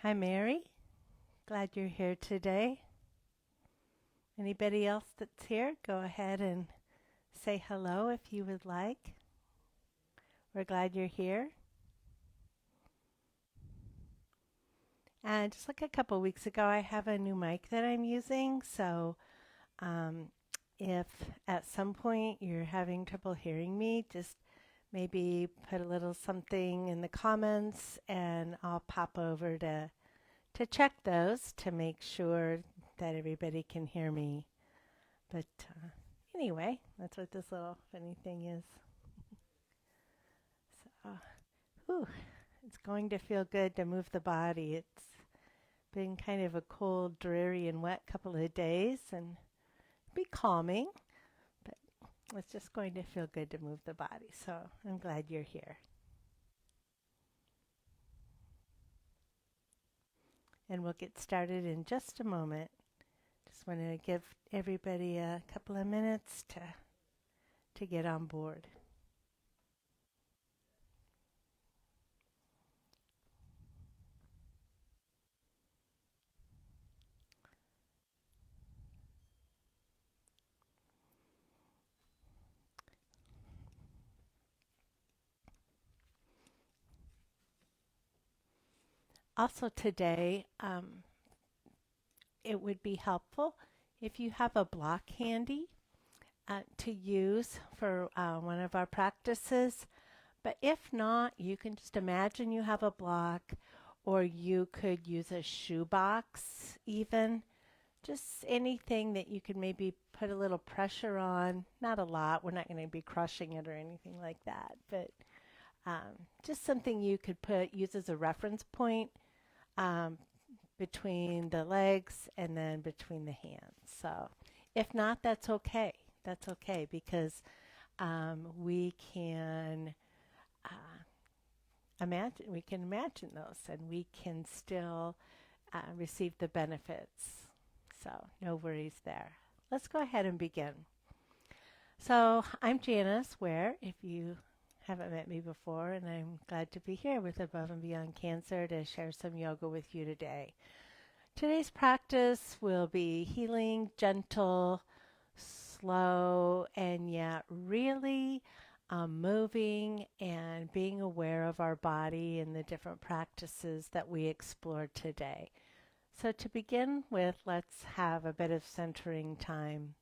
Hi, Mary. Glad you're here today. Anybody else that's here, go ahead and say hello if you would like. We're glad you're here. And just like a couple weeks ago, I have a new mic that I'm using. So um, if at some point you're having trouble hearing me, just maybe put a little something in the comments and I'll pop over to check those to make sure that everybody can hear me. But anyway, that's what this little funny thing is. So, whew, it's going to feel good to move the body. It's been kind of a cold, dreary, and wet couple of days, and be calming, but it's just going to feel good to move the body. So I'm glad you're here. And we'll get started in just a moment. Just want to give everybody a couple of minutes to get on board. Also today, it would be helpful if you have a block handy to use for one of our practices. But if not, you can just imagine you have a block, or you could use a shoebox even. Just anything that you could maybe put a little pressure on. Not a lot. We're not going to be crushing it or anything like that. But just something you could use as a reference point um, between the legs and then between the hands. So if not, that's okay. That's okay because we can imagine those and we can still receive the benefits. So no worries there. Let's go ahead and begin. So I'm Janis Ware, if you haven't met me before, and I'm glad to be here with Above and Beyond Cancer to share some yoga with you today. Today's practice will be healing, gentle, slow, and yet really moving and being aware of our body and the different practices that we explore today. So to begin with, let's have a bit of centering time.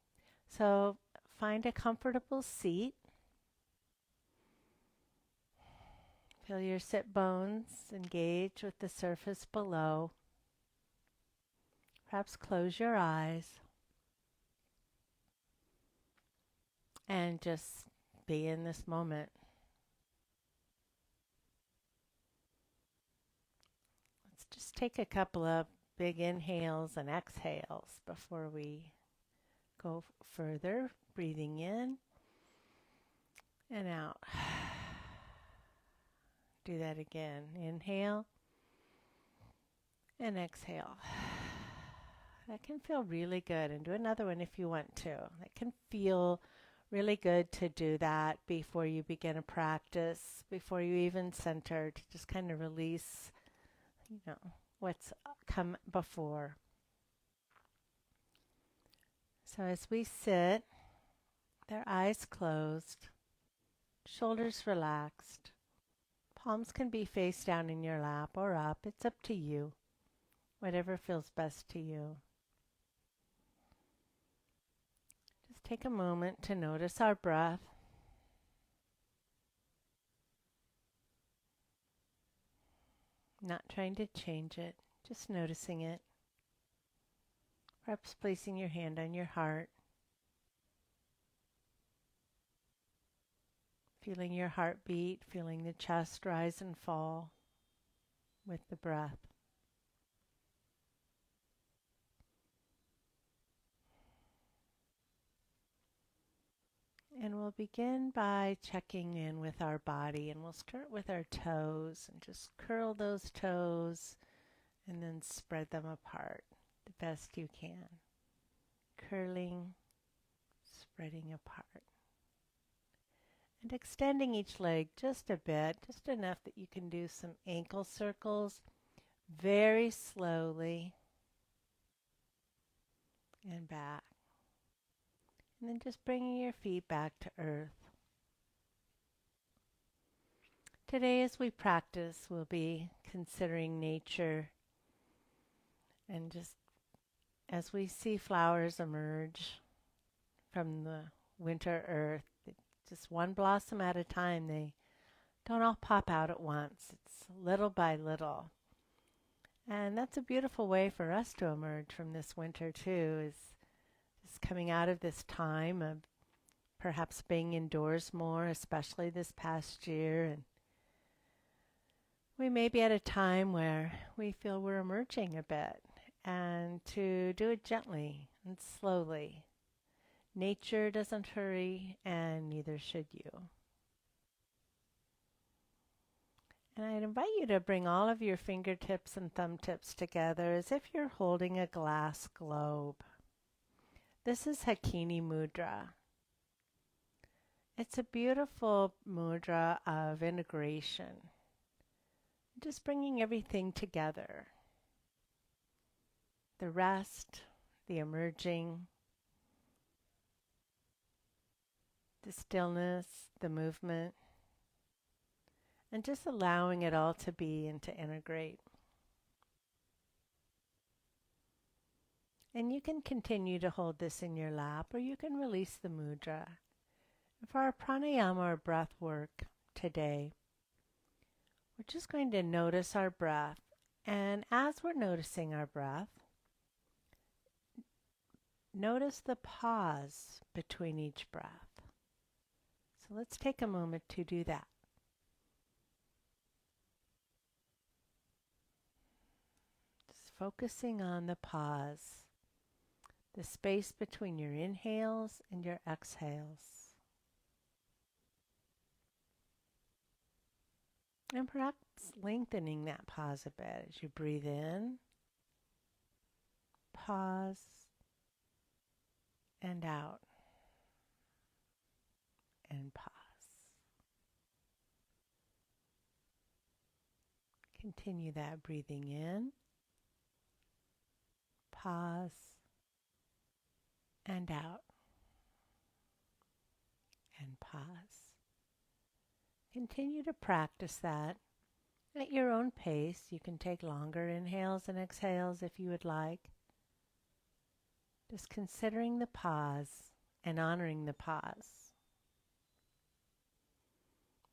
So find a comfortable seat. Feel your sit bones engage with the surface below. Perhaps close your eyes and just be in this moment. Let's just take a couple of big inhales and exhales before we go further. Breathing in and out. Do that again. Inhale and exhale. That can feel really good. And do another one if you want to. It can feel really good to do that before you begin a practice, before you even center, to just kind of release, what's come before. So as we sit, their eyes closed, shoulders relaxed, palms can be face down in your lap or up. It's up to you, whatever feels best to you. Just take a moment to notice our breath. Not trying to change it, just noticing it. Perhaps placing your hand on your heart. Feeling your heartbeat, feeling the chest rise and fall with the breath. And we'll begin by checking in with our body, and we'll start with our toes and just curl those toes and then spread them apart the best you can. Curling, spreading apart. And extending each leg just a bit, just enough that you can do some ankle circles, very slowly and back. And then just bringing your feet back to earth. Today, as we practice, we'll be considering nature and just as we see flowers emerge from the winter earth, just one blossom at a time, they don't all pop out at once. It's little by little. And that's a beautiful way for us to emerge from this winter too, is just coming out of this time of perhaps being indoors more, especially this past year. And we may be at a time where we feel we're emerging a bit, and to do it gently and slowly. Nature doesn't hurry, and neither should you. And I'd invite you to bring all of your fingertips and thumb tips together as if you're holding a glass globe. This is Hakini Mudra. It's a beautiful mudra of integration, just bringing everything together. The rest, the emerging, the stillness, the movement, and just allowing it all to be and to integrate. And you can continue to hold this in your lap, or you can release the mudra. For our pranayama or breath work today, we're just going to notice our breath. And as we're noticing our breath, notice the pause between each breath. So let's take a moment to do that. Just focusing on the pause, the space between your inhales and your exhales. And perhaps lengthening that pause a bit as you breathe in, pause, and out, and pause. Continue that breathing in, pause, and out, and pause. Continue to practice that at your own pace. You can take longer inhales and exhales if you would like. Just considering the pause and honoring the pause.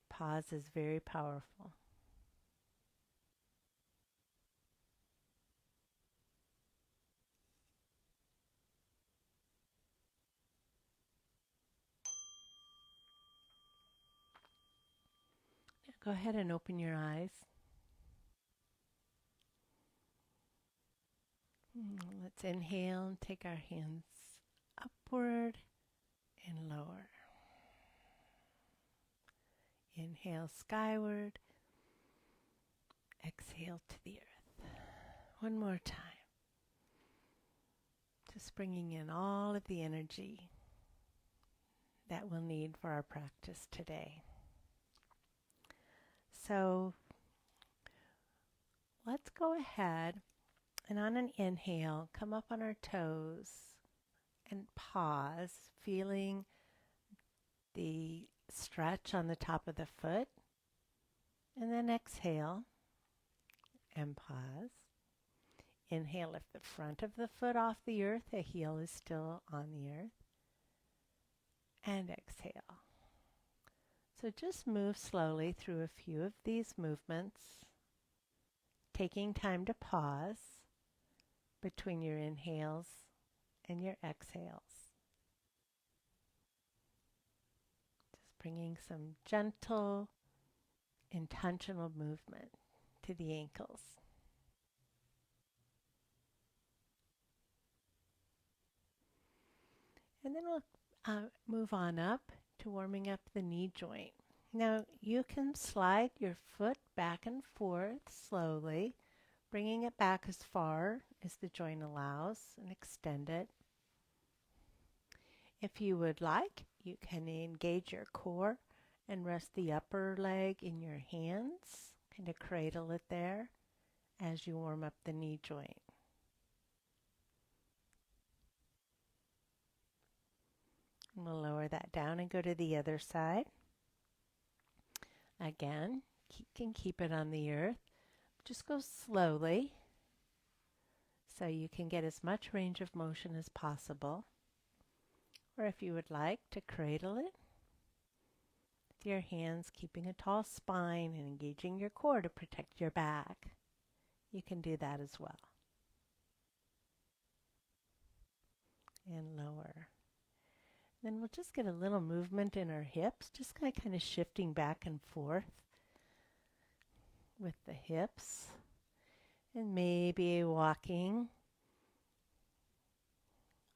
Pause is very powerful. Now go ahead and open your eyes. Let's inhale and take our hands upward and lower. Inhale skyward. Exhale to the earth. One more time. Just bringing in all of the energy that we'll need for our practice today. So let's go ahead and on an inhale, come up on our toes and pause, feeling the stretch on the top of the foot. And then exhale and pause. Inhale, lift the front of the foot off the earth. The heel is still on the earth. And exhale. So just move slowly through a few of these movements, taking time to pause between your inhales and your exhales. Just bringing some gentle, intentional movement to the ankles. And then we'll move on up to warming up the knee joint. Now you can slide your foot back and forth slowly, bringing it back as far as the joint allows and extend it. If you would like, you can engage your core and rest the upper leg in your hands, kind of cradle it there, as you warm up the knee joint. And we'll lower that down and go to the other side. Again, you can keep it on the earth. Just go slowly so you can get as much range of motion as possible. Or if you would like to cradle it with your hands, keeping a tall spine and engaging your core to protect your back, you can do that as well. And lower. Then we'll just get a little movement in our hips, just kind of shifting back and forth with the hips. And maybe walking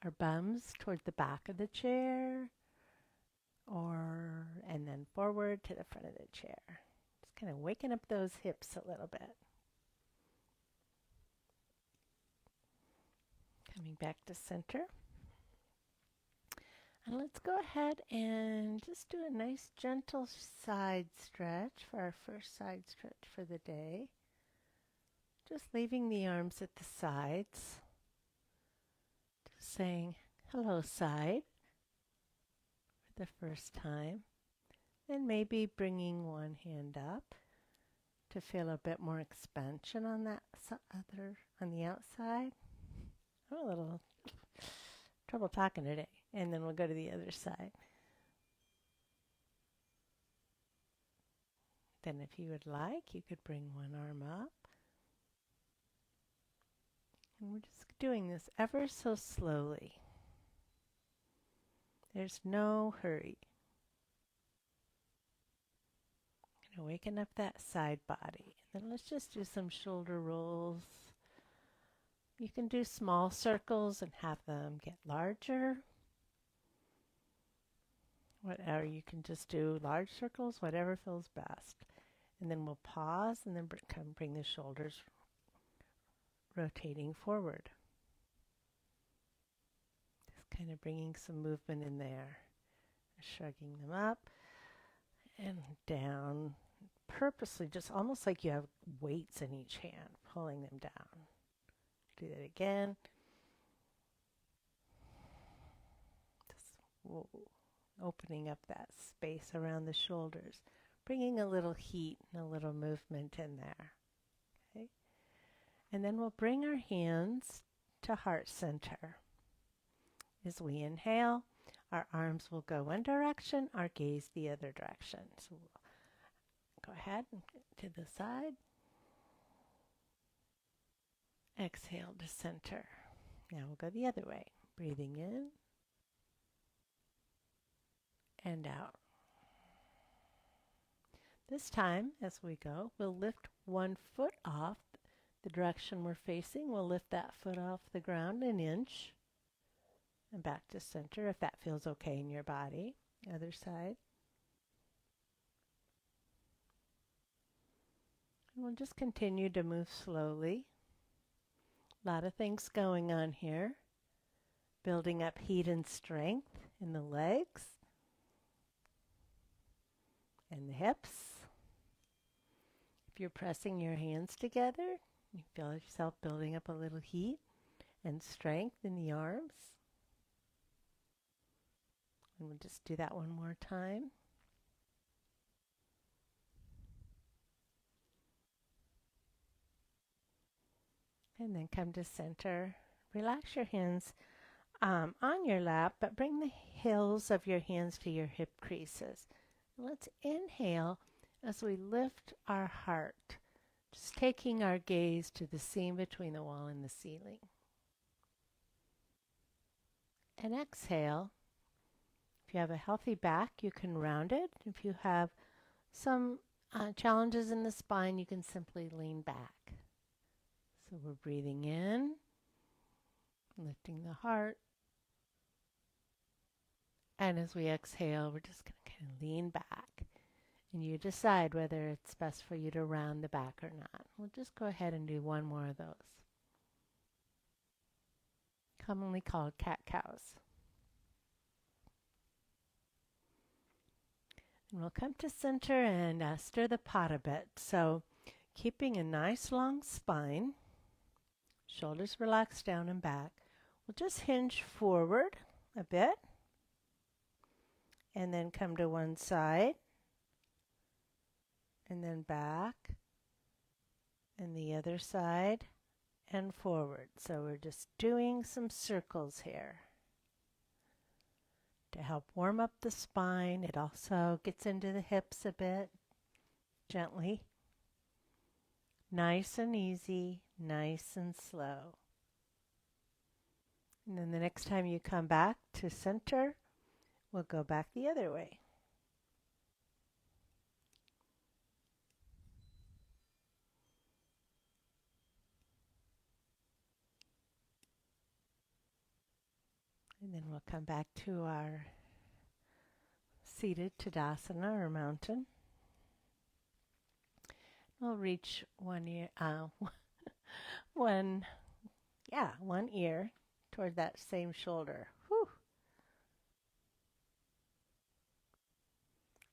our bums toward the back of the chair, and then forward to the front of the chair. Just kind of waking up those hips a little bit. Coming back to center. And let's go ahead and just do a nice gentle side stretch for our first side stretch for the day. Just leaving the arms at the sides. Just saying hello side for the first time. And maybe bringing one hand up to feel a bit more expansion on that on the outside. I'm a little trouble talking today. And then we'll go to the other side. Then if you would like, you could bring one arm up. And we're just doing this ever so slowly. There's no hurry. Kind of waking up that side body. Then let's just do some shoulder rolls. You can do small circles and have them get larger. Whatever, you can just do large circles, whatever feels best. And then we'll pause and then bring the shoulders rotating forward. Just kind of bringing some movement in there. Shrugging them up and down. Purposely, just almost like you have weights in each hand, pulling them down. Do that again. Just opening up that space around the shoulders, bringing a little heat and a little movement in there. Okay? And then we'll bring our hands to heart center. As we inhale, our arms will go one direction, our gaze the other direction. So we'll go ahead and to the side. Exhale to center. Now we'll go the other way. Breathing in and out. This time, as we go, we'll lift one foot off the direction we're facing. We'll lift that foot off the ground an inch and back to center if that feels okay in your body. Other side. And we'll just continue to move slowly. A lot of things going on here. Building up heat and strength in the legs and the hips. If you're pressing your hands together, you feel yourself building up a little heat and strength in the arms. And we'll just do that one more time. And then come to center. Relax your hands on your lap, but bring the hills of your hands to your hip creases. Let's inhale as we lift our heart, just taking our gaze to the seam between the wall and the ceiling. And exhale. If you have a healthy back, you can round it. If you have some challenges in the spine, you can simply lean back. So we're breathing in, lifting the heart. And as we exhale, we're just going to kind of lean back. And you decide whether it's best for you to round the back or not. We'll just go ahead and do one more of those. Commonly called cat-cows. And we'll come to center and stir the pot a bit. So Keeping a nice long spine, shoulders relaxed down and back. We'll just hinge forward a bit and then come to one side and then back and the other side and forward. So we're just doing some circles here to help warm up the spine. It also gets into the hips a bit gently. Nice and easy, nice and slow. And then the next time you come back to center, we'll go back the other way. And then we'll come back to our seated Tadasana or mountain. We'll reach one ear, one ear toward that same shoulder. Whew.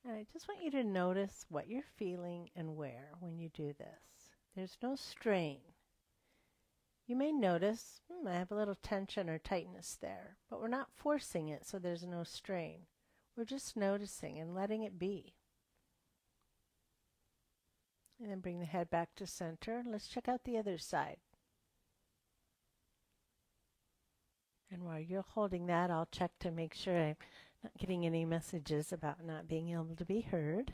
And I just want you to notice what you're feeling and where when you do this. There's no strain. You may notice, I have a little tension or tightness there, but we're not forcing it, so there's no strain. We're just noticing and letting it be. And then bring the head back to center. Let's check out the other side. And while you're holding that, I'll check to make sure I'm not getting any messages about not being able to be heard.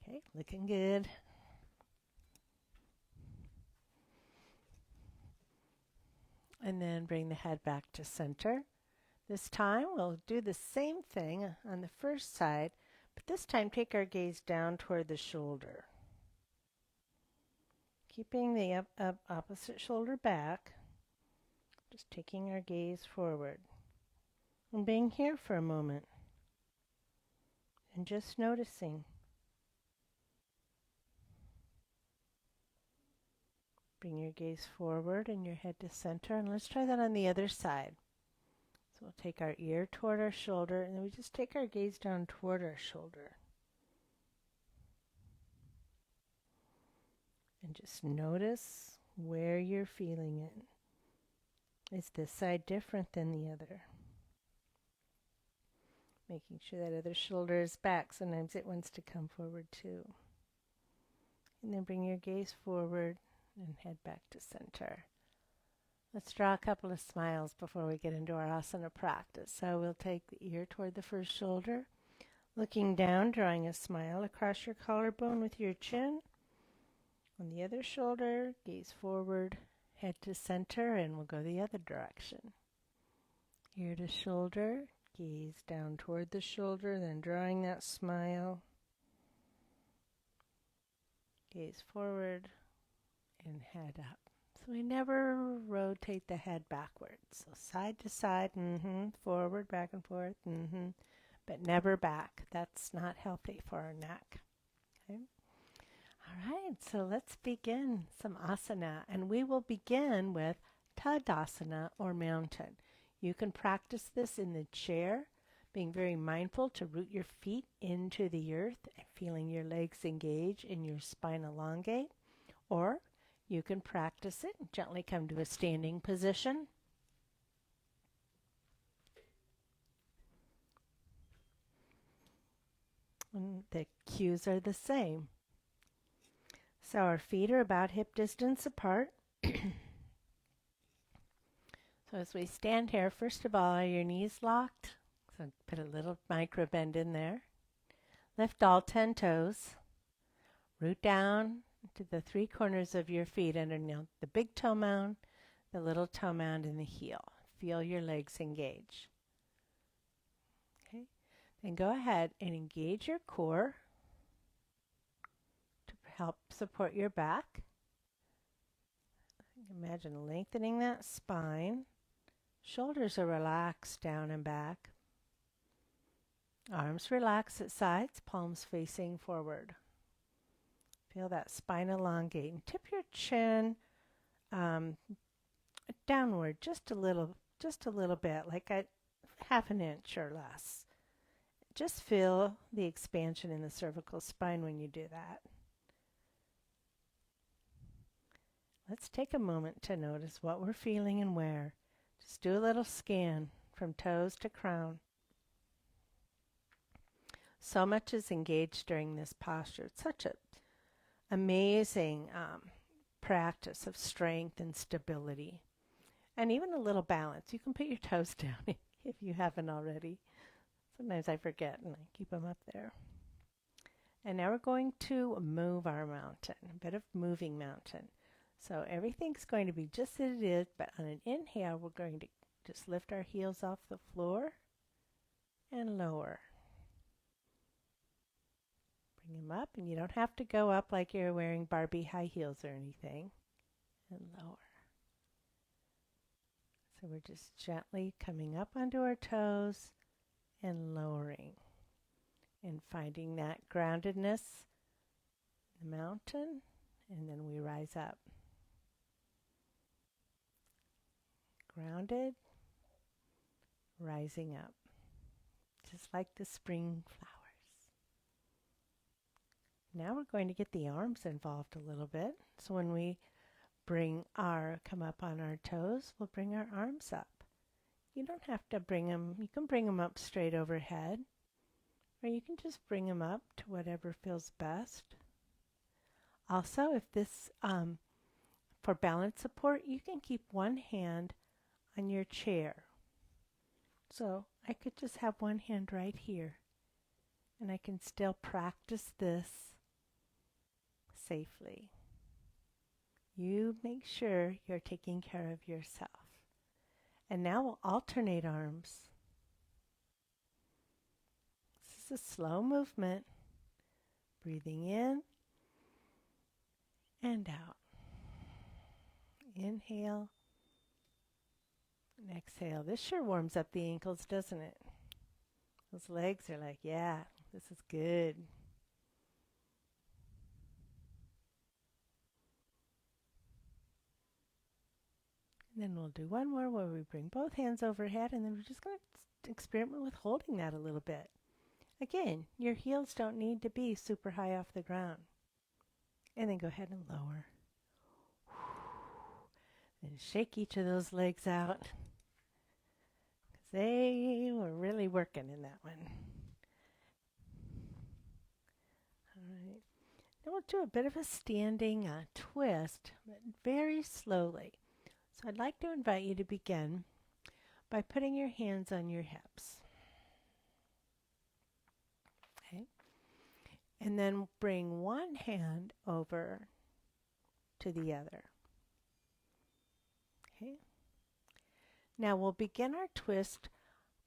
Okay, looking good. And then bring the head back to center. This time we'll do the same thing on the first side, but this time take our gaze down toward the shoulder. Keeping the opposite shoulder back, just taking our gaze forward. And being here for a moment. And just noticing. Bring your gaze forward and your head to center, and let's try that on the other side. So we'll take our ear toward our shoulder, and then we just take our gaze down toward our shoulder. And just notice where you're feeling it. Is this side different than the other? Making sure that other shoulder is back. Sometimes it wants to come forward too. And then bring your gaze forward and head back to center. Let's draw a couple of smiles before we get into our asana practice. So we'll take the ear toward the first shoulder, looking down, drawing a smile across your collarbone with your chin. On the other shoulder, gaze forward, head to center, and we'll go the other direction. Ear to shoulder, gaze down toward the shoulder, then drawing that smile. Gaze forward and head up. So we never rotate the head backwards. So side to side, forward, back and forth, but never back. That's not healthy for our neck. Okay. All right, so let's begin some asana, and we will begin with Tadasana or mountain. You can practice this in the chair, being very mindful to root your feet into the earth and feeling your legs engage and your spine elongate, or you can practice it and gently come to a standing position. And the cues are the same. So our feet are about hip distance apart. So as we stand here, first of all, are your knees locked? So put a little micro bend in there. Lift all 10 toes. Root down to the 3 corners of your feet underneath the big toe mound, the little toe mound, and the heel. Feel your legs engage. Okay. Then go ahead and engage your core to help support your back. Imagine lengthening that spine. Shoulders are relaxed down and back. Arms relax at sides, palms facing forward. Feel that spine elongate and tip your chin downward just a little bit, like a half an inch or less. just feel the expansion in the cervical spine when you do that. Let's take a moment to notice what we're feeling and where. Just do a little scan from toes to crown. So much is engaged during this posture. It's such an amazing practice of strength and stability, and even a little balance. You can put your toes down if you haven't already. Sometimes I forget and I keep them up there. And now we're going to move our mountain, a bit of moving mountain. So everything's going to be just as it is, but on an inhale, we're going to just lift our heels off the floor and lower. Bring them up, and you don't have to go up like you're wearing Barbie high heels or anything. And lower. So we're just gently coming up onto our toes and lowering and finding that groundedness in the mountain, and then we rise up. Grounded, rising up, just like the spring flowers. Now we're going to get the arms involved a little bit. So when we come up on our toes, we'll bring our arms up. You don't have to bring them, you can bring them up straight overhead, or you can just bring them up to whatever feels best. Also, if this, for balance support, you can keep one hand on your chair. So I could just have one hand right here, and I can still practice this safely. You make sure you're taking care of yourself. And now we'll alternate arms. This is a slow movement. Breathing in and out. Inhale and exhale. This sure warms up the ankles, doesn't it? Those legs are like, yeah, this is good. And then we'll do one more where we bring both hands overhead, and then we're just going to experiment with holding that a little bit. Again, your heels don't need to be super high off the ground. And then go ahead and lower. And shake each of those legs out, because they were really working in that one. All right. Now we'll do a bit of a standing twist, but very slowly. So I'd like to invite you to begin by putting your hands on your hips. Okay. And then bring one hand over to the other. Okay. Now we'll begin our twist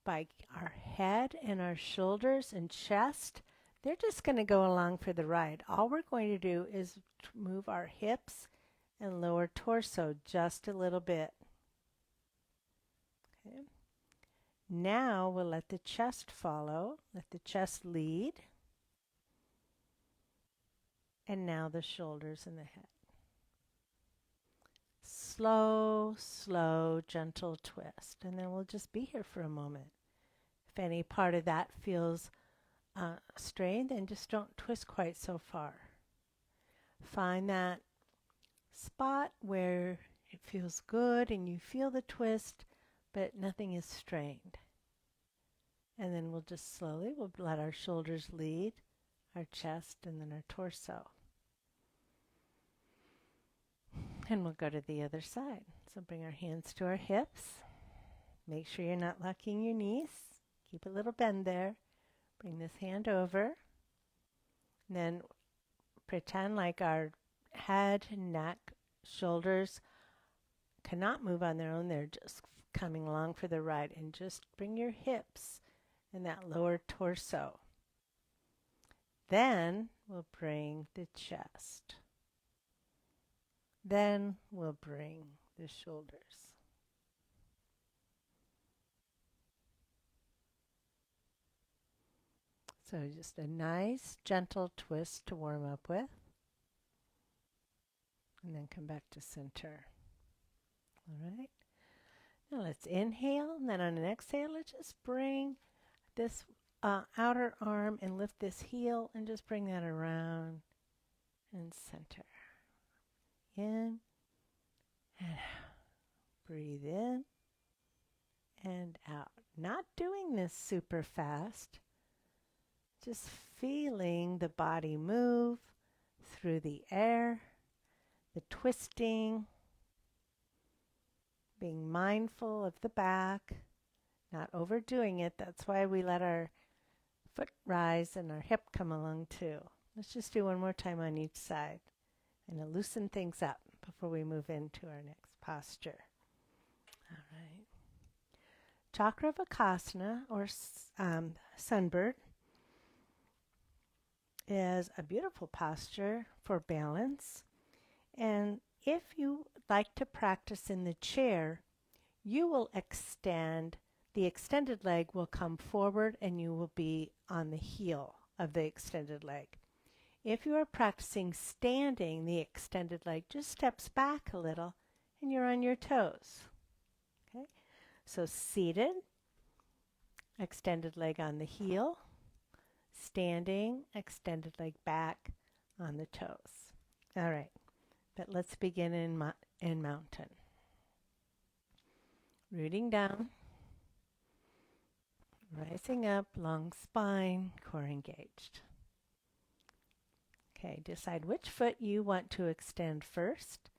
by our head and our shoulders and chest. They're just going to go along for the ride. All we're going to do is move our hips and lower torso just a little bit. Okay. Now we'll let the chest follow, let the chest lead, and now the shoulders and the head. Slow, slow, gentle twist, and then we'll just be here for a moment. If any part of that feels strained, then just don't twist quite so far. Find that spot where it feels good and you feel the twist, but nothing is strained. And then we'll just slowly, we'll let our shoulders lead, our chest, and then our torso. And we'll go to the other side. So bring our hands to our hips. Make sure you're not locking your knees. Keep a little bend there. Bring this hand over. And then pretend like our head, neck, shoulders cannot move on their own. They're just coming along for the ride. And just bring your hips and that lower torso. Then we'll bring the chest. Then we'll bring the shoulders. So just a nice, gentle twist to warm up with. And then come back to center. All right. Now let's inhale, and then on an exhale, let's just bring this outer arm and lift this heel and just bring that around and center. In and out. Breathe in and out. Not doing this super fast. Just feeling the body move through the air, the twisting, being mindful of the back, not overdoing it. That's why we let our foot rise and our hip come along too. Let's just do one more time on each side and to loosen things up before we move into our next posture. All right. Chakravakasana, or sunbird, is a beautiful posture for balance. And if you like to practice in the chair, you will extend, the extended leg will come forward and you will be on the heel of the extended leg. If you are practicing standing, the extended leg just steps back a little and you're on your toes. Okay? So seated, extended leg on the heel, standing, extended leg back on the toes. All right, but let's begin in mountain. Rooting down, rising up, long spine, core engaged. Okay, decide which foot you want to extend first.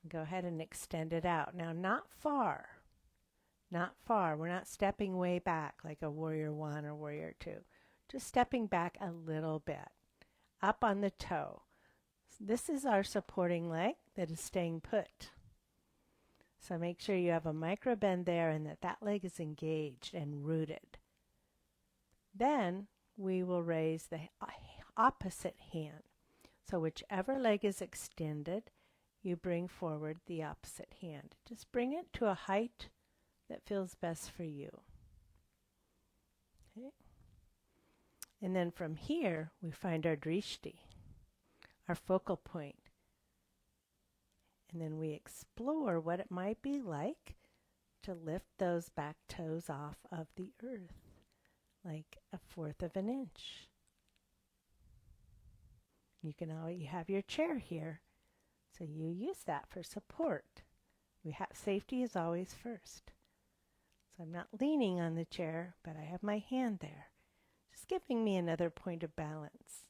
Go ahead and extend it out. Now, not far. Not far. We're not stepping way back like a warrior 1 or warrior 2. Just stepping back a little bit. Up on the toe. This is our supporting leg that is staying put. So make sure you have a micro bend there and that leg is engaged and rooted. Then we will raise the opposite hand. So whichever leg is extended, you bring forward the opposite hand. Just bring it to a height that feels best for you. Okay. And then from here, we find our drishti, our focal point. And then we explore what it might be like to lift those back toes off of the earth, like 1/4 of an inch. You have your chair here, so you use that for support. Safety is always first. So I'm not leaning on the chair, but I have my hand there, just giving me another point of balance.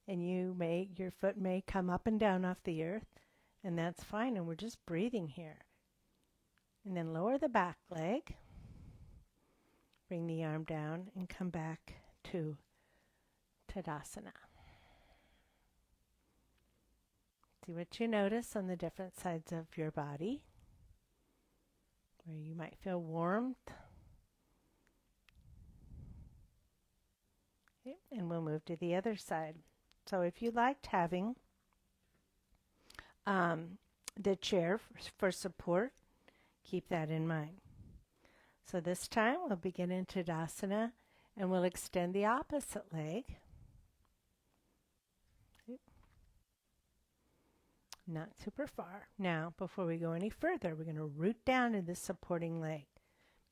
And your foot may come up and down off the earth, and that's fine, and we're just breathing here. And then lower the back leg, bring the arm down, and come back to Tadasana. See what you notice on the different sides of your body, where you might feel warmth. Okay, and we'll move to the other side. So if you liked having the chair for support, keep that in mind. So this time we'll begin in Tadasana and we'll extend the opposite leg. Not super far. Now, before we go any further, we're going to root down to this supporting leg.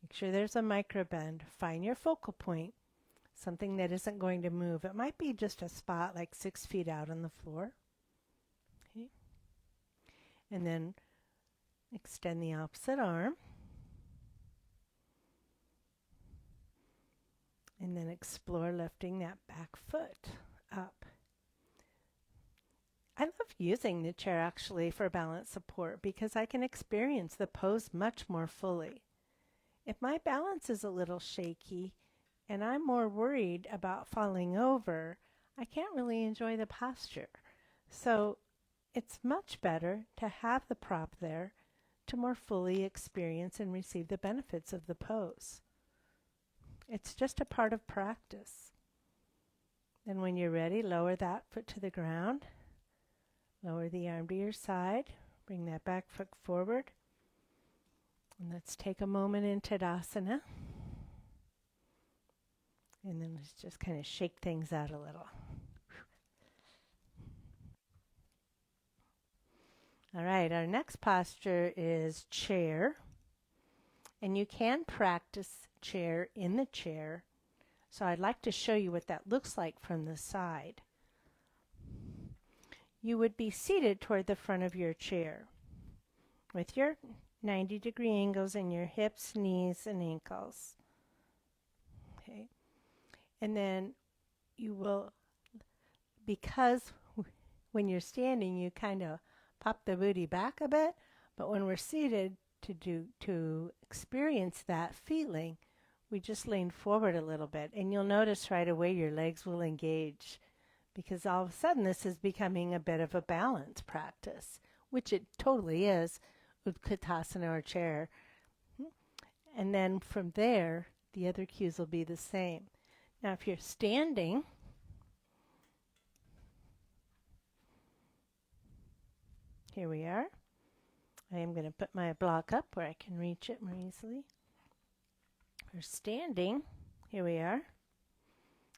Make sure there's a micro bend. Find your focal point, something that isn't going to move. It might be just a spot like 6 feet out on the floor. Okay. And then extend the opposite arm. And then explore lifting that back foot up. I love using the chair actually for balance support because I can experience the pose much more fully. If my balance is a little shaky and I'm more worried about falling over, I can't really enjoy the posture. So it's much better to have the prop there to more fully experience and receive the benefits of the pose. It's just a part of practice. Then when you're ready, lower that foot to the ground. Lower the arm to your side. Bring that back foot forward. And let's take a moment in Tadasana. And then let's just kind of shake things out a little. All right, our next posture is chair. And you can practice chair in the chair. So I'd like to show you what that looks like from the side. You would be seated toward the front of your chair with your 90-degree angles in your hips, knees, and ankles. Okay. And then you will, because when you're standing, you kind of pop the booty back a bit, but when we're seated to experience that feeling, we just lean forward a little bit, and you'll notice right away your legs will engage, because all of a sudden this is becoming a bit of a balance practice, which it totally is, Utkatasana or chair. And then from there, the other cues will be the same. Now, if you're standing, here we are. I am going to put my block up where I can reach it more easily. We're standing. Here we are.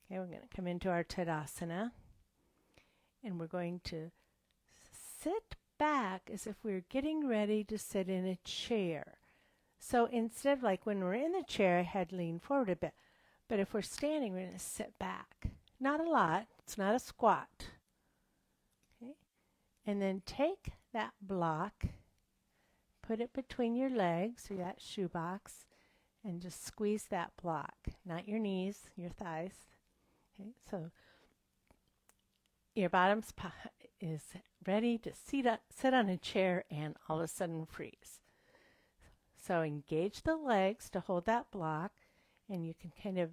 Okay, we're going to come into our Tadasana. And we're going to sit back as if we're getting ready to sit in a chair. So instead of like when we're in the chair, head lean forward a bit. But if we're standing, we're going to sit back. Not a lot. It's not a squat. Okay. And then take that block, put it between your legs, or that shoebox, and just squeeze that block. Not your knees, your thighs. Okay. So your bottom is ready to sit on a chair and all of a sudden freeze. So engage the legs to hold that block, and you can kind of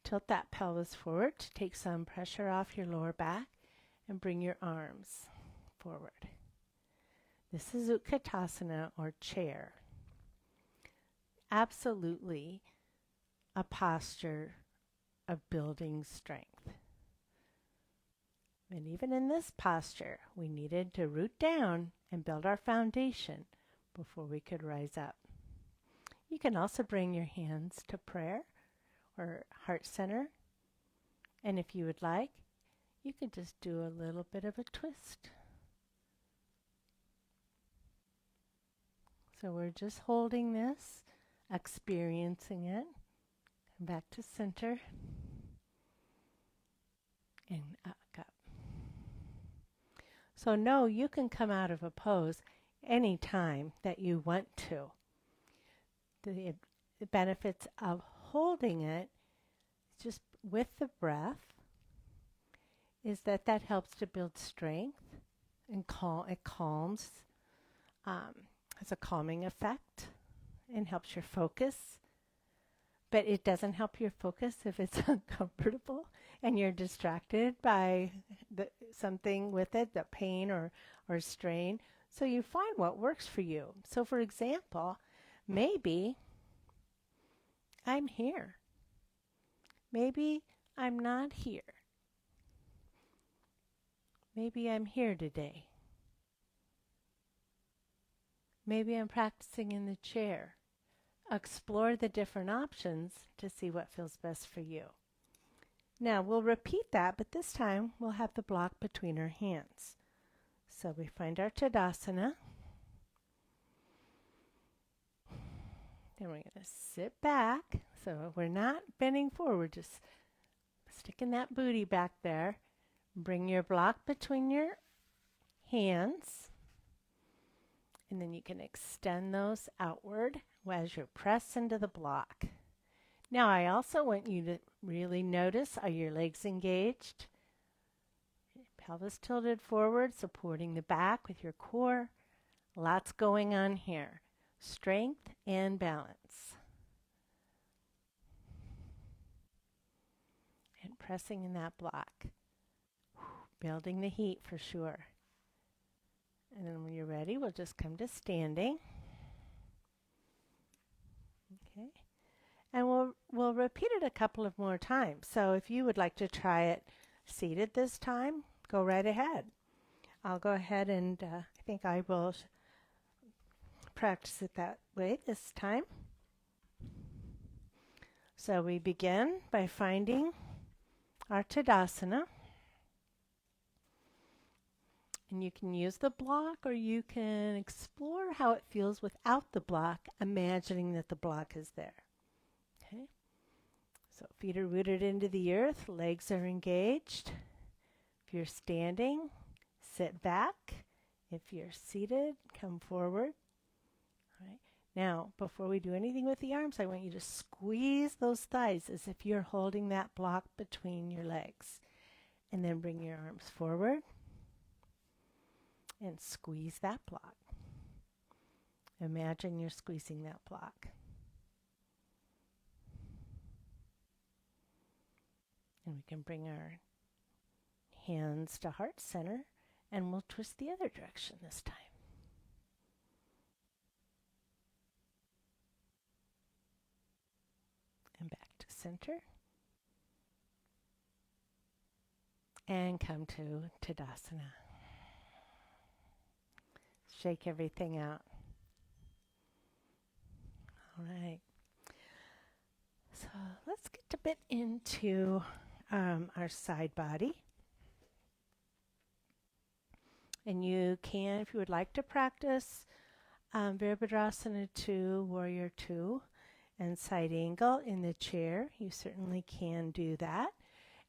tilt that pelvis forward to take some pressure off your lower back and bring your arms forward. This is Utkatasana or chair. Absolutely a posture of building strength. And even in this posture, we needed to root down and build our foundation before we could rise up. You can also bring your hands to prayer or heart center. And if you would like, you could just do a little bit of a twist. So we're just holding this, experiencing it. Come back to center. And up. So know you can come out of a pose any time that you want to. The benefits of holding it just with the breath is that helps to build strength and it calms, has a calming effect and helps your focus. But it doesn't help your focus if it's uncomfortable and you're distracted by something with it, the pain or strain. So you find what works for you. So for example, maybe I'm here. Maybe I'm not here. Maybe I'm here today. Maybe I'm practicing in the chair. Explore the different options to see what feels best for you. Now we'll repeat that, but this time we'll have the block between our hands. So we find our Tadasana. Then we're going to sit back. So we're not bending forward, just sticking that booty back there. Bring your block between your hands. And then you can extend those outward as you press into the block. Now I also want you to really notice, are your legs engaged? Pelvis tilted forward, supporting the back with your core. Lots going on here. Strength and balance. And pressing in that block. Building the heat for sure. And then when you're ready, we'll just come to standing. Okay. And we'll repeat it a couple of more times. So if you would like to try it seated this time, go right ahead. I'll go ahead and I think I will practice it that way this time. So we begin by finding our Tadasana. And you can use the block or you can explore how it feels without the block, imagining that the block is there. Okay. So feet are rooted into the earth, legs are engaged. If you're standing, sit back. If you're seated, come forward. All right. Now, before we do anything with the arms, I want you to squeeze those thighs as if you're holding that block between your legs. And then bring your arms forward and squeeze that block. Imagine you're squeezing that block. And we can bring our hands to heart center, and we'll twist the other direction this time. And back to center. And come to Tadasana. Shake everything out. All right. So let's get a bit into our side body. And you can, if you would like to practice Virabhadrasana 2, Warrior 2, and side angle in the chair, you certainly can do that.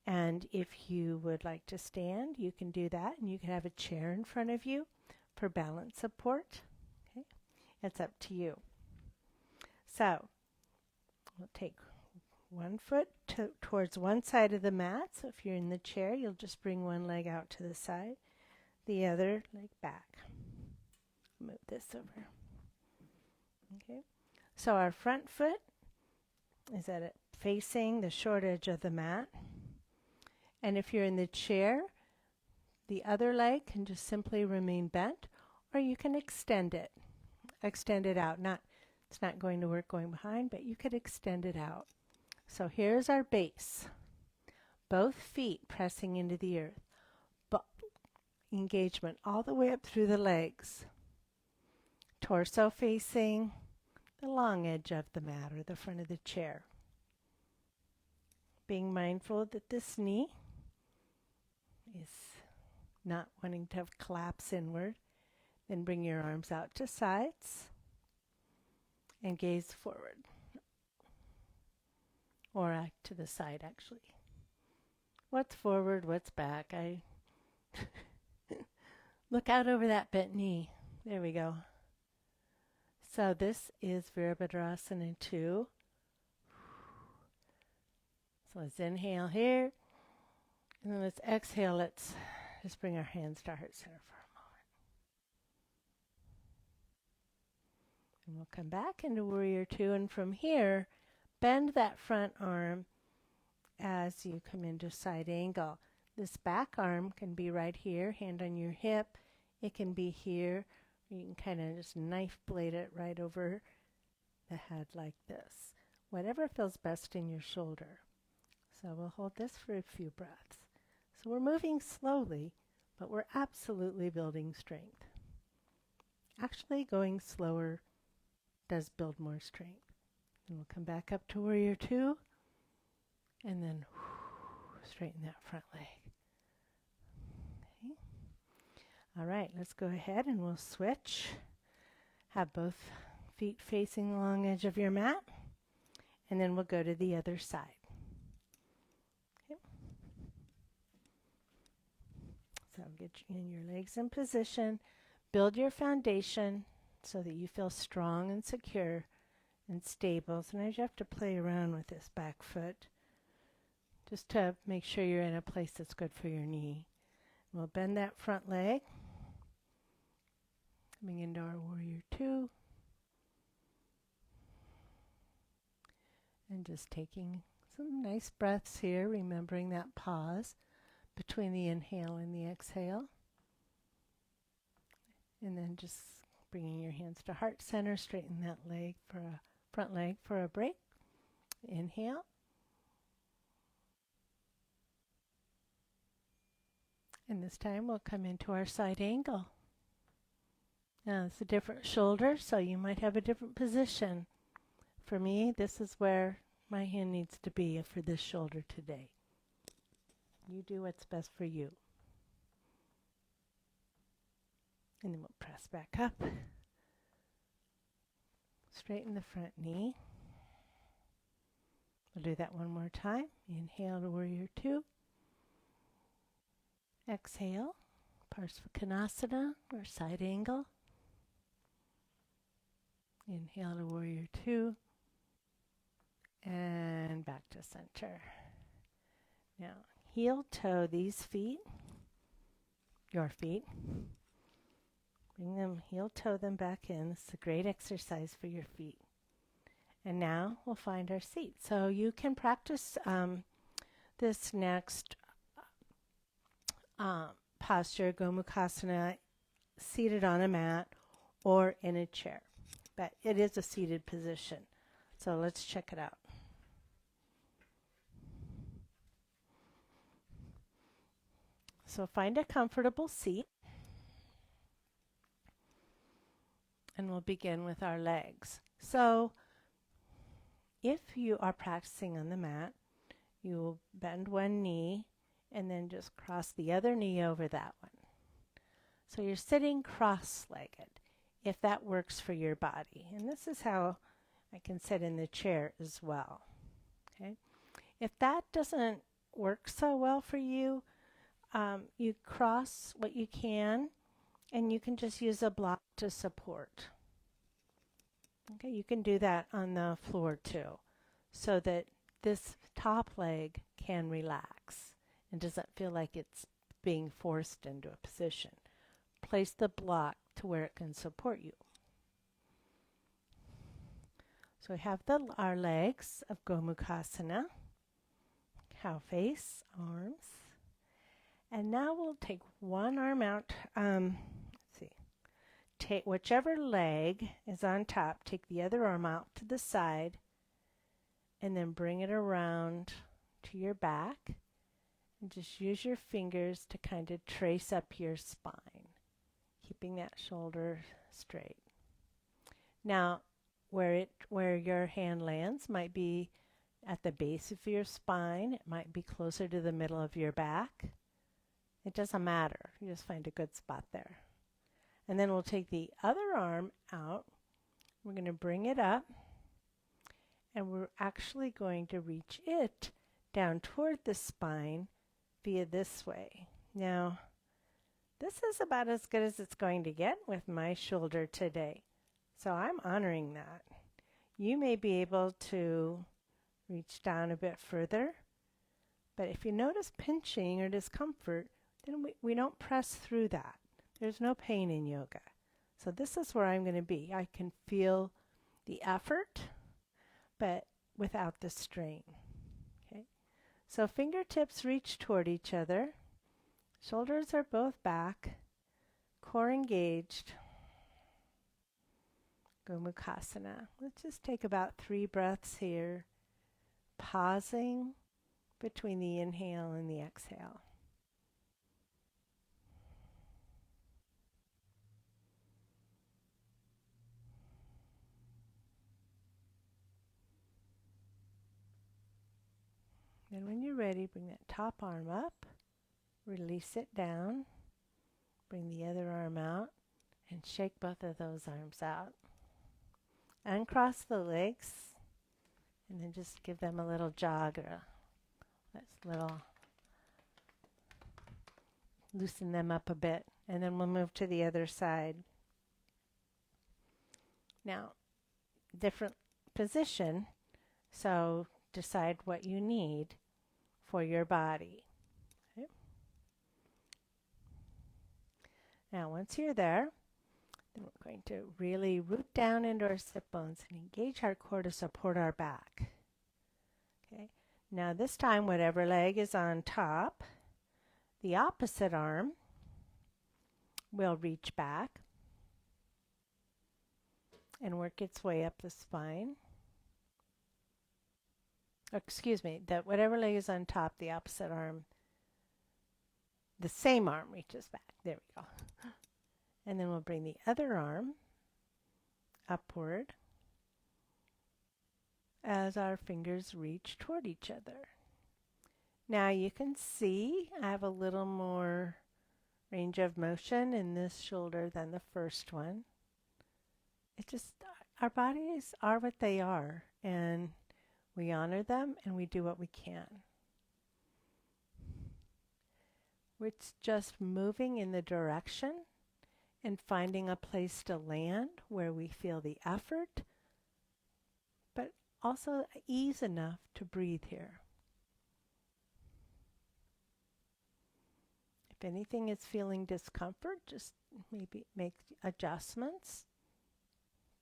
And if you would like to stand, you can do that. And you can have a chair in front of you for balance support. Okay, it's up to you. So we'll take one foot towards one side of the mat. So if you're in the chair, you'll just bring one leg out to the side, the other leg back. Move this over. Okay. So our front foot is at it facing the short edge of the mat. And if you're in the chair, the other leg can just simply remain bent, or you can extend it out. It's not going to work going behind, but you could extend it out. So here's our base. Both feet pressing into the earth. Engagement all the way up through the legs. Torso facing the long edge of the mat or the front of the chair. Being mindful that this knee is not wanting to collapse inward. Then bring your arms out to sides and gaze forward. Or to the side, actually. What's forward, what's back? Look out over that bent knee. There we go. So this is Virabhadrasana 2. So let's inhale here. And then let's exhale. Let's just bring our hands to heart center for a moment. And we'll come back into Warrior 2. And from here, bend that front arm as you come into side angle. This back arm can be right here, hand on your hip. It can be here. You can kind of just knife blade it right over the head like this. Whatever feels best in your shoulder. So we'll hold this for a few breaths. So we're moving slowly, but we're absolutely building strength. Actually, going slower does build more strength. And we'll come back up to Warrior 2, and then straighten that front leg. Okay. All right, let's go ahead and we'll switch. Have both feet facing the long edge of your mat, and then we'll go to the other side. Okay. So get your legs in position. Build your foundation so that you feel strong and secure and stable. Sometimes you have to play around with this back foot just to make sure you're in a place that's good for your knee. We'll bend that front leg. Coming into our Warrior 2. And just taking some nice breaths here, remembering that pause between the inhale and the exhale. And then just bringing your hands to heart center, straighten that leg for a front leg for a break. Inhale. And this time we'll come into our side angle. Now it's a different shoulder, so you might have a different position. For me, this is where my hand needs to be for this shoulder today. You do what's best for you. And then we'll press back up. Straighten the front knee. We'll do that one more time. Inhale to warrior two. Exhale, Parsvakonasana or side angle. Inhale to warrior two. And back to center. Now, heel toe these feet, your feet. Bring them, heel toe them back in. This is a great exercise for your feet. And now we'll find our seat. So you can practice this next posture, Gomukhasana, seated on a mat or in a chair. But it is a seated position. So let's check it out. So find a comfortable seat. And we'll begin with our legs. So if you are practicing on the mat, you will bend one knee and then just cross the other knee over that one. So you're sitting cross-legged, if that works for your body. And this is how I can sit in the chair as well. Okay? If that doesn't work so well for you, you cross what you can, and you can just use a block to support. Okay, you can do that on the floor too, so that this top leg can relax and doesn't feel like it's being forced into a position. Place the block to where it can support you. So we have our legs of Gomukhasana, cow face, arms. And now we'll take one arm out. Let's see. Take whichever leg is on top, take the other arm out to the side, and then bring it around to your back. And just use your fingers to kind of trace up your spine, keeping that shoulder straight. Now, where your hand lands might be at the base of your spine. It might be closer to the middle of your back. It doesn't matter. You just find a good spot there. And then we'll take the other arm out. We're going to bring it up. And we're actually going to reach it down toward the spine via this way. Now, this is about as good as it's going to get with my shoulder today. So I'm honoring that. You may be able to reach down a bit further. But if you notice pinching or discomfort, then we don't press through that. There's no pain in yoga. So this is where I'm going to be. I can feel the effort, but without the strain. Okay? So fingertips reach toward each other. Shoulders are both back. Core engaged. Gomukhasana. Let's just take about 3 breaths here, pausing between the inhale and the exhale. And when you're ready, bring that top arm up, release it down, bring the other arm out, and shake both of those arms out. Uncross the legs, and then just give them a little jog or loosen them up a bit, and then we'll move to the other side. Now, different position, so decide what you need for your body. Okay. Now, once you're there, then we're going to really root down into our sit bones and engage our core to support our back. Okay. Now, this time, whatever leg is on top, the opposite arm will reach back and work its way up the spine. Excuse me, that whatever leg is on top, the opposite arm, the same arm reaches back. There we go. And then we'll bring the other arm upward as our fingers reach toward each other. Now you can see I have a little more range of motion in this shoulder than the first one. It's just our bodies are what they are, and We honor them and we do what we can. It's just moving in the direction and finding a place to land where we feel the effort, but also ease enough to breathe here. If anything is feeling discomfort, just maybe make adjustments.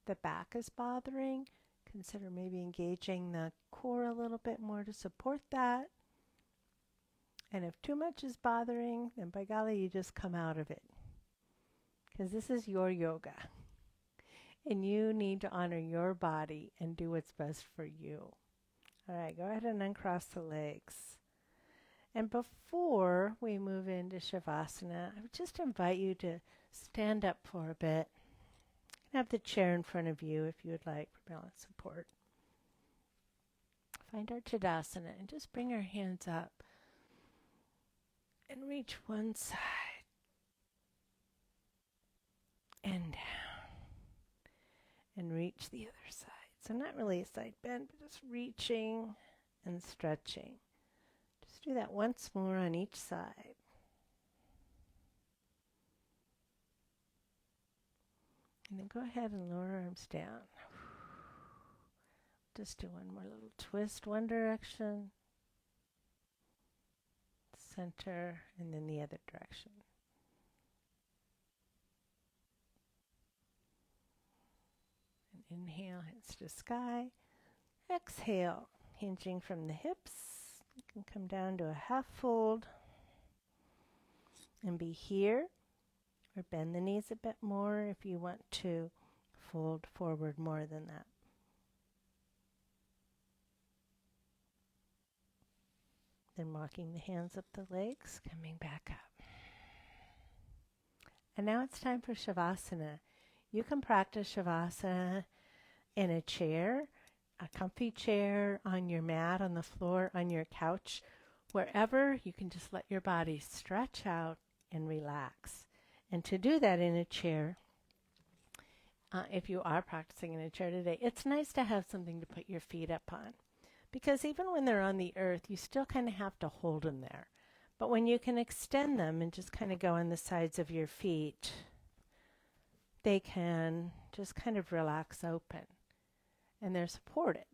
The back is bothering, consider maybe engaging the core a little bit more to support that. And if too much is bothering, then by golly, you just come out of it. Because this is your yoga. And you need to honor your body and do what's best for you. All right, go ahead and uncross the legs. And before we move into Shavasana, I would just invite you to stand up for a bit. Have the chair in front of you if you would like for balance support. Find our Tadasana and just bring our hands up and reach one side and down and reach the other side. So not really a side bend, but just reaching and stretching. Just do that once more on each side. And then go ahead and lower arms down. Just do one more little twist, one direction, center, and then the other direction. And inhale, hands to sky. Exhale, hinging from the hips. You can come down to a half fold and be here, or bend the knees a bit more if you want to fold forward more than that. Then walking the hands up the legs, coming back up. And now it's time for Shavasana. You can practice Shavasana in a chair, a comfy chair, on your mat, on the floor, on your couch, wherever. You can just let your body stretch out and relax. And to do that in a chair, if you are practicing in a chair today, it's nice to have something to put your feet up on. Because even when they're on the earth, you still kind of have to hold them there. But when you can extend them and just kind of go on the sides of your feet, they can just kind of relax open. And they're supported.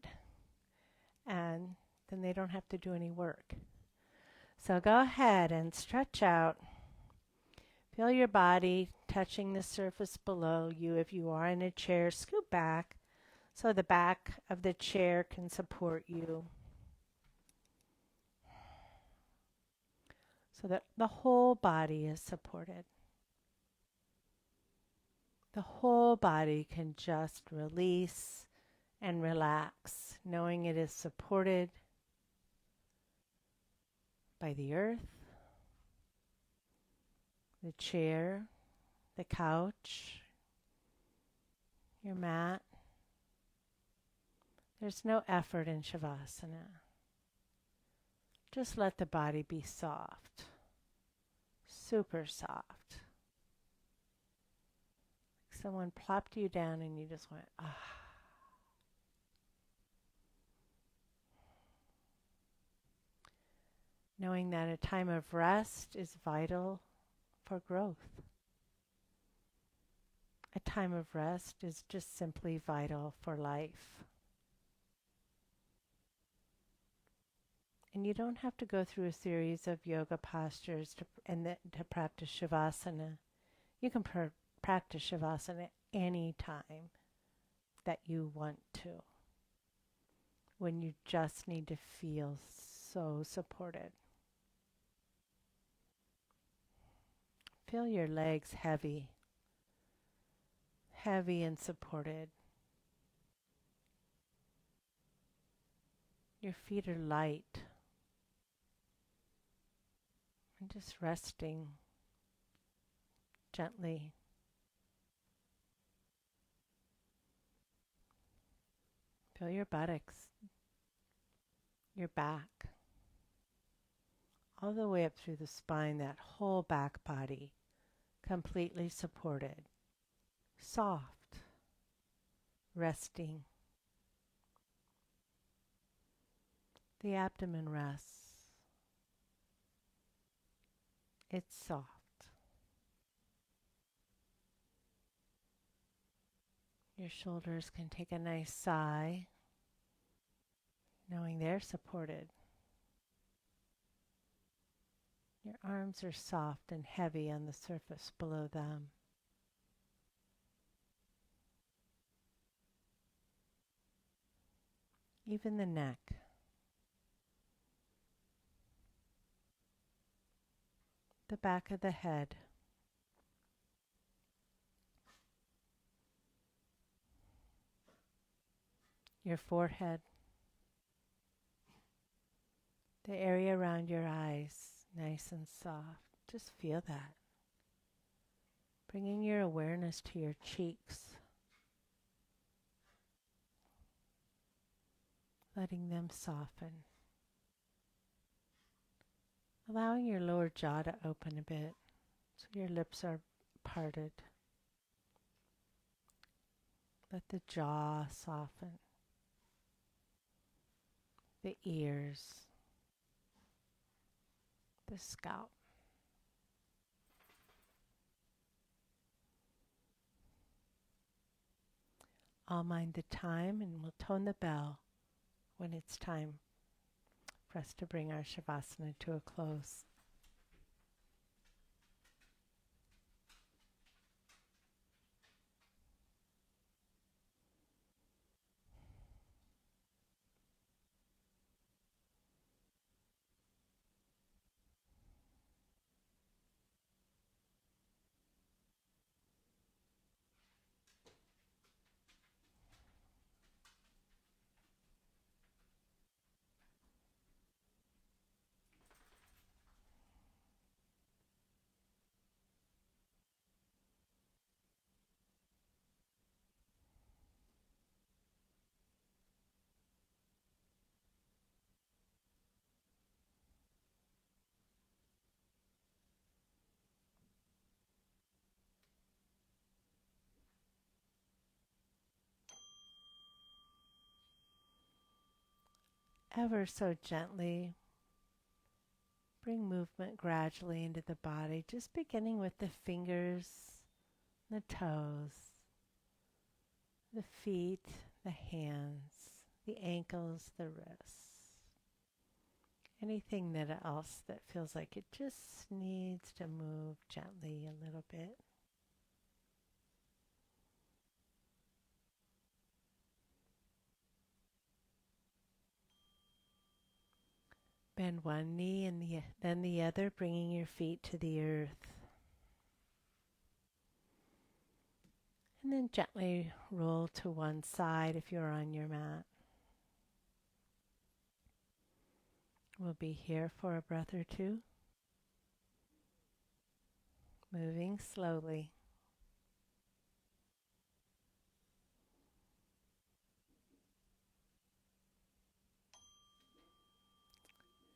And then they don't have to do any work. So go ahead and stretch out. Feel your body touching the surface below you. If you are in a chair, scoot back so the back of the chair can support you. So that the whole body is supported. The whole body can just release and relax, knowing it is supported by the earth, the chair, the couch, your mat. There's no effort in Shavasana. Just let the body be soft, super soft. Like someone plopped you down and you just went, ah. Knowing that a time of rest is vital for growth. A time of rest is just simply vital for life. And you don't have to go through a series of yoga postures to practice Shavasana. You can practice Shavasana any time that you want to, when you just need to feel so supported. Feel your legs heavy and supported. Your feet are light. And just resting gently. Feel your buttocks, your back, all the way up through the spine, that whole back body, completely supported, soft, resting. The abdomen rests. It's soft. Your shoulders can take a nice sigh, knowing they're supported. Your arms are soft and heavy on the surface below them. Even the neck. The back of the head. Your forehead. The area around your eyes, nice and soft. Just feel that. Bringing your awareness to your cheeks. Letting them soften. Allowing your lower jaw to open a bit so your lips are parted. Let the jaw soften. The ears. The scalp. I'll mind the time and we'll tone the bell when it's time for us to bring our Shavasana to a close. Ever so gently, bring movement gradually into the body, just beginning with the fingers, the toes, the feet, the hands, the ankles, the wrists. Anything else that feels like it just needs to move gently a little bit. Bend one knee and then the other, bringing your feet to the earth. And then gently roll to one side if you're on your mat. We'll be here for a breath or two. Moving slowly.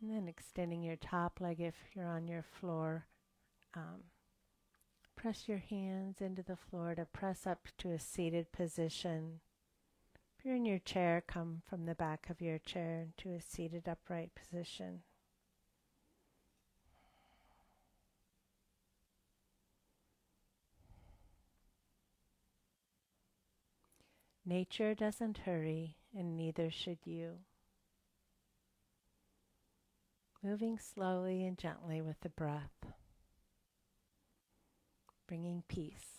And then extending your top leg if you're on your floor. Press your hands into the floor to press up to a seated position. If you're in your chair, come from the back of your chair into a seated upright position. Nature doesn't hurry, and neither should you. Moving slowly and gently with the breath, bringing peace.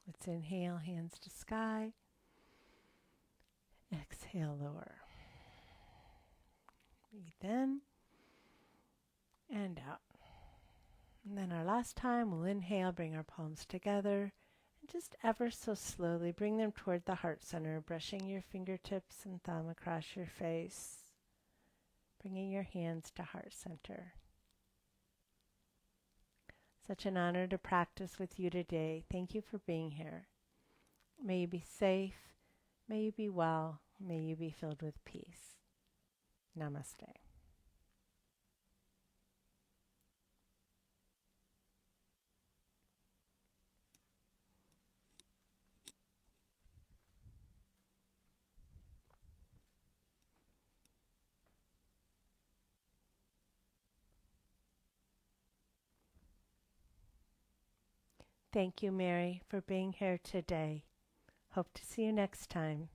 Let's inhale, hands to sky. Exhale, lower. Breathe in and out. And then our last time, we'll inhale, bring our palms together, and just ever so slowly bring them toward the heart center, brushing your fingertips and thumb across your face, bringing your hands to heart center. Such an honor to practice with you today. Thank you for being here. May you be safe, may you be well, may you be filled with peace. Namaste. Thank you, Mary, for being here today. Hope to see you next time.